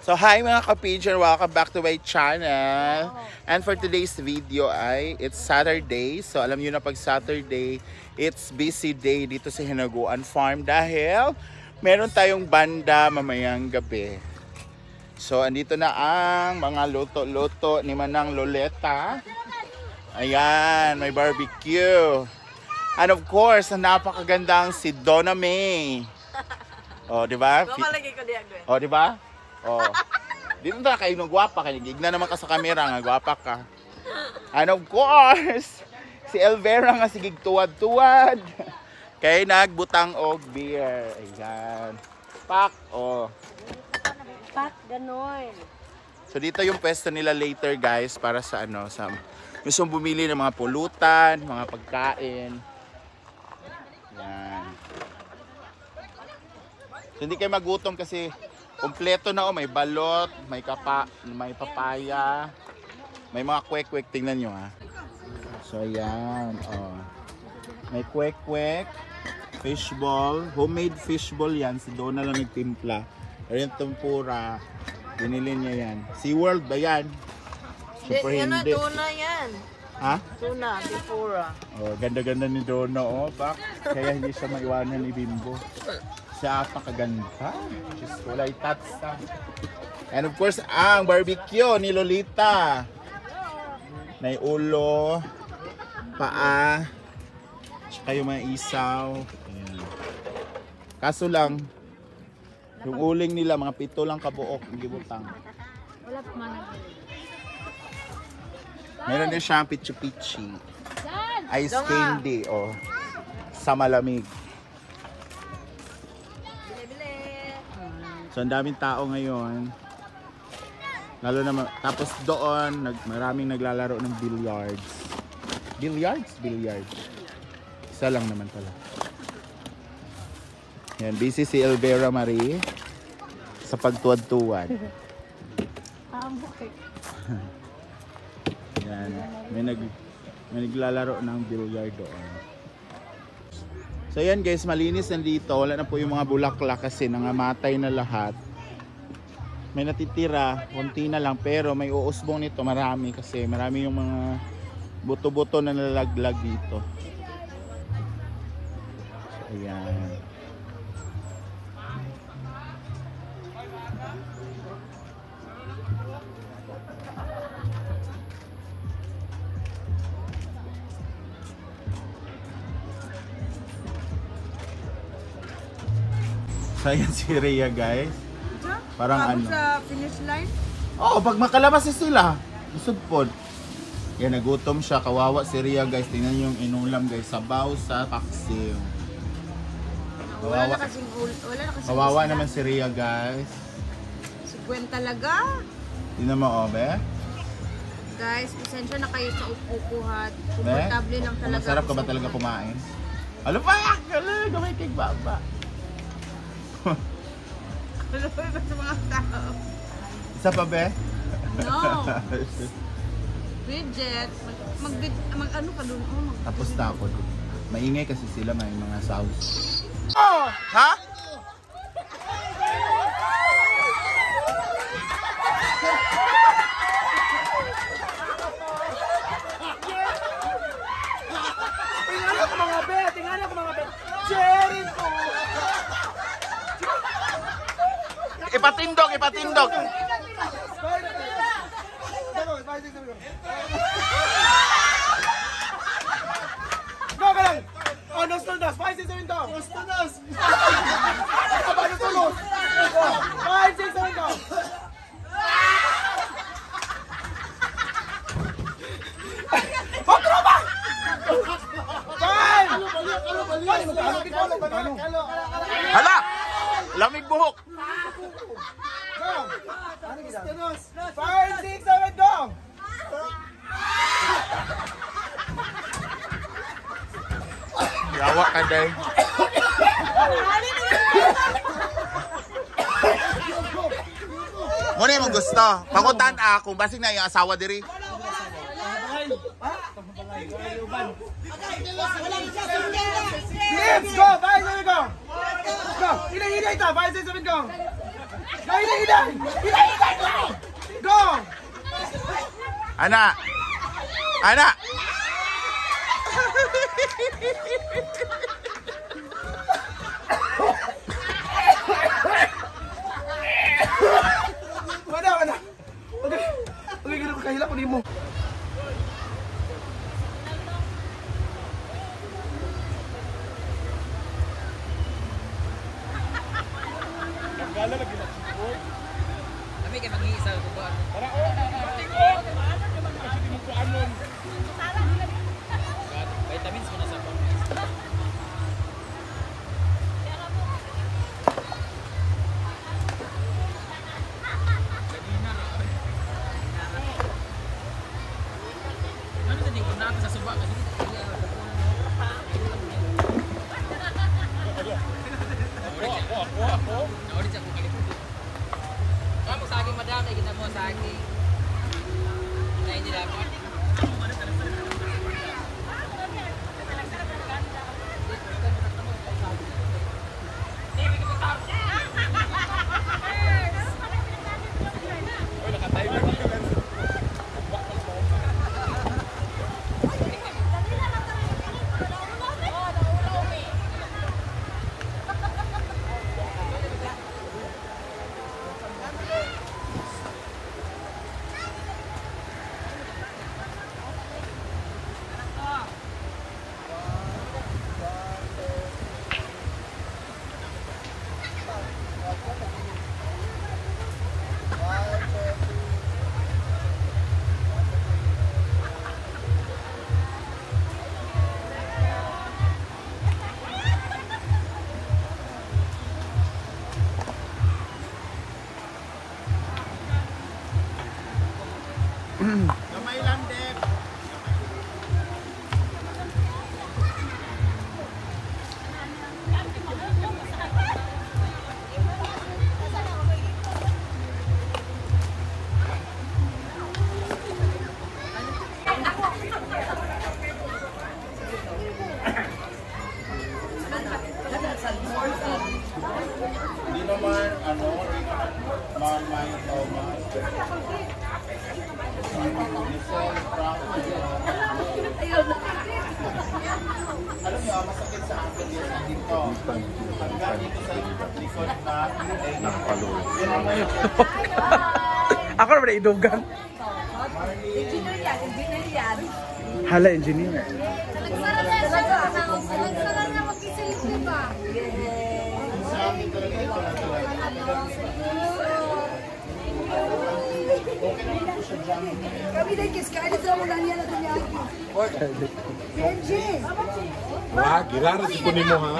So hi mga ka-pigeon, welcome back to my channel. And for today's video ay it's Saturday. So alam niyo na pag Saturday, it's busy day dito sa Hinaguan Farm dahil meron tayong banda mamayang gabi. So andito na ang mga luto-luto ni Manang Loleta. Ayan, may barbecue. And of course, napakagandang si Donna May. Oh, di ba? Oh, di ba? Oh. Dito na kayo nung gwapa kayo. Gigna naman ka sa camera nga, gwapa ka. And of course, si Elvera nga sigig tuwad-tuwad. Kaya nagbutang og beer. Ayan. Pak, oh. Pak, gano'n. So dito yung pwesto nila later guys para sa ano, sa gusto bumili ng mga pulutan, mga pagkain. Yan. So, hindi kayo magutom kasi kompleto na may balot, may papaya, may mga kwek-kwek, tingnan nyo ha. So ayan, oh. May kwek-kwek, fishball, homemade fishball yan, si Donna lang nagtimpla. Pero yung tempura, binili niya yan. SeaWorld ba yan? Super hindi. Tuna yan. Ha? Tuna, tempura. Oh, ganda-ganda ni Donna, oh, bak. Kaya hindi siya maiwanan ni Bimbo. Siya apakaganda. Just wala itats. And of course, ang barbecue ni Lolita. May ulo, paa, tsaka yung mga isaw. Ayan. Kaso lang, yung uling nila, mga 7 lang kabuok, ang gibutang. Wala pa man. Meron din siyang pichi-pichi. Ice candy, oh. Sa malamig. So, ang daming tao ngayon. Lalo na, tapos doon, maraming naglalaro ng billiards. Billiards? Billiards. Isa lang naman pala. Yan, busy si Elvera Marie sa pagtuwad-tuwad. Yan, may naglalaro ng billiard doon. So yan guys, malinis nandito. Wala na po yung mga bulaklak kasi nangamatay na lahat. May natitira, konti na lang, pero may uusbong nito marami kasi marami yung mga buto-buto na nalaglag dito. So ayan. So ayan si Rhea guys. Parang ano. Sa finish line? Oo, pag makalabas sila. Busog po. Yan, nagutom siya. Kawawa si Rhea guys. Tingnan niyo yung inulam guys. Sabaw sa paksiw. Wala na kasing kawawa naman si Rhea guys. 50 talaga. Tingnan mo, be. Guys, pasensya na kayo sa upukuhat. Komportable lang talaga. Masarap ka ba talaga kumain? Ano pa? Gamay kay baba. Ano ba sa mga tao? Isa pa, be? No. Bridget, mag-ano ka doon? Oh, tapos na ako doon. Maingay kasi sila, may mga sauce. Oh! Ha? Tingnan ko mga be! Tingnan ko mga be! Cherry po! Ipatindog, ipatindog! Go ka lang! Oh, nos to nos! 5, 6, 7, go! Nos to nos! Aba, nos to nos! 5, 6, 7, go! Pagtropa! 5! Hala! Lamig buhok! Go! 5, 6, 7, go! Yawa ka day. Muna yung gusto. Pakutan kung basig na yung asawa diri. Let's go! 5, 7, go! Go! Inay, 5, 6, 7, go! Hinay! Go! Ana! Ana! Wala. Okay, ganun ka kahila ko mo. Kami kayo mag-iisa ko ba? Vitamins mo na sa pamilya. Ano sa tingin ko na sa suba kasi Naulit ako kalimutan. Kamu saging madam, ay kita mo saging. Na hindi dapat. Gamay lang, Deb. Hindi naman, Marmite o alam niyo, masakit sa akin yan dito. Hanggang dito sa likod na nakapaloy. Ako naman na idugan. Engineer yan. Hala, engineer. Salag-salag na mag-isilip ba? Sa akin talaga ito na talaga. Okay naman po siya dyan. Kami na kiskain sa mga niya na kunyaki. Benji! Wah, gila si kunin mo ha.